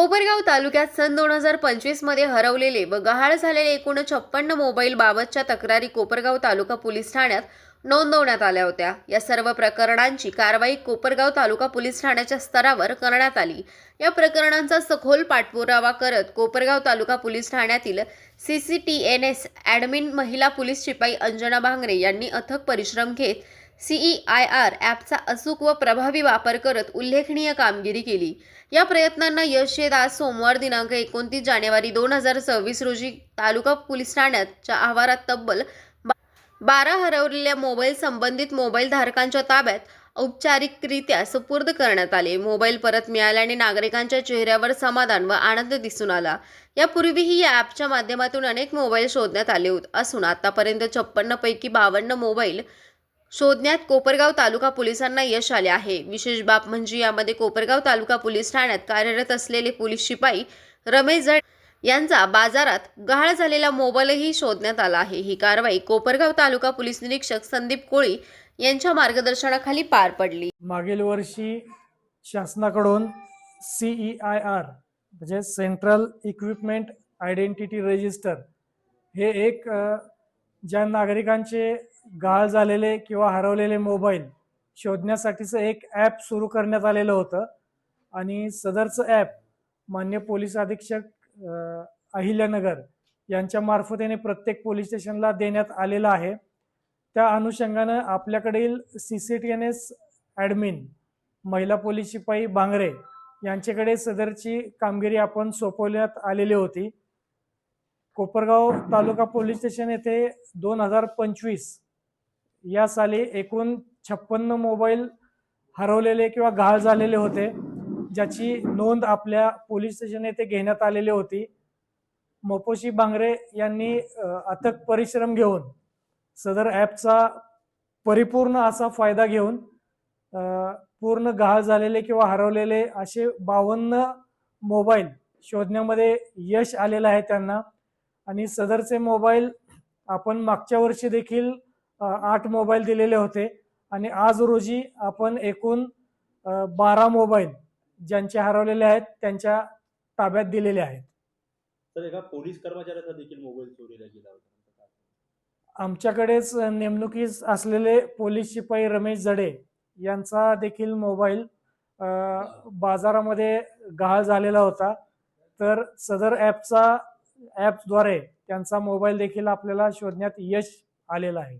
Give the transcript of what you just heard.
कोपरगाव तालुक्यात सन 2025 मध्ये हरवलेले व गहाळ झालेले एकूण 56 मोबाईल बाबतच्या तक्रारी कोपरगाव तालुका पोलीस ठाण्यात नोंदवण्यात आल्या होत्या। या सर्व प्रकरणांची कारवाई कोपरगाव तालुका पोलीस ठाण्याच्या स्तरावर करण्यात आली। या प्रकरणांचा सखोल पाठपुरावा करत कोपरगाव तालुका पोलीस ठाण्यातील CCTNS ॲडमिन महिला पोलीस शिपाई अंजना भांगरे यांनी अथक परिश्रम घेत CEIR ॲपचा अचूक व प्रभावी वापर करत उल्लेखनीय कामगिरी केली। या प्रयत्नांना यश येत आज सोमवार दिनांक 29 जानेवारी 2026 रोजी तालुका पोलीस ठाण्याच्या आवारात तब्बल 12 हरवलेल्या मोबाईल संबंधित मोबाईल धारकांच्या ताब्यात औपचारिकरित्या सुपूर्द करण्यात आले। मोबाईल परत मिळाल्याने नागरिकांच्या चेहऱ्यावर समाधान व आनंद दिसून आला। यापूर्वीही या ॲपच्या माध्यमातून अनेक मोबाईल शोधण्यात आले असून आतापर्यंत 56 पैकी 52 मोबाईल शोधण्यात कोपरगाव तालुका पोलिसांना यश आले आहे। विशेष बाब म्हणजे यामध्ये कोपरगाव तालुका पोलीस ठाण्यात कार्यरत असलेले पोलीस शिपाई रमेश जड यांचा बाजारात गहाळ झालेला मोबाईलही शोधण्यात आला आहे। ही कारवाई कोपरगाव तालुका पोलीस निरीक्षक संदीप कोळी यांच्या मार्गदर्शनाखाली पार पडली। मागील वर्षी शासनाकडून CEIR म्हणजे सेंट्रल इक्विपमेंट आयडेंटिटी रजिस्टर हे एक ज्या नागरिकांचे गहाळ झालेले किंवा हरवलेले मोबाईल शोधण्यासाठीचं एक ॲप सुरू करण्यात आलेलं होतं आणि सदरचं ॲप मान्य पोलीस अधीक्षक अहिल्यानगर यांच्या मार्फतीने प्रत्येक पोलीस स्टेशनला देण्यात आलेलं आहे। त्या अनुषंगानं आपल्याकडील CCTNS ॲडमिन महिला पोलीस शिपाई भांगरे यांच्याकडे सदरची कामगिरी आपण सोपवण्यात आलेली होती। कोपरगाव तालुका पोलीस स्टेशन येथे 2025 या साली एकूण 56 मोबाईल हरवलेले किंवा गहाळ झालेले होते, ज्याची नोंद आपल्या पोलीस स्टेशन येथे घेण्यात आलेली होती। मोपोशी भांगरे यांनी अथक परिश्रम घेऊन सदर ॲपचा परिपूर्ण असा फायदा घेऊन पूर्ण गहाळ झालेले किंवा हरवलेले असे 52 मोबाईल शोधण्यामध्ये यश आलेलं आहे त्यांना। आणि सदरचे मोबाईल आपण मागच्या वर्षी देखील 8 मोबाईल दिलेले होते आणि आज रोजी आपण एकूण 12 मोबाईल ज्यांचे हरवलेले आहेत त्यांच्या ताब्यात दिलेले आहेत। तर एका पोलीस कर्मचाऱ्याचा देखील मोबाईल चोरीला गेला होता। आमच्याकडेच नेमणुकीस असलेले पोलीस शिपाई रमेश जडे यांचा देखील मोबाईल बाजारामध्ये गहाळ झालेला होता, तर सदर ॲपद्वारे त्यांचा मोबाईल देखील आपल्याला शोधण्यात यश आलेलं आहे।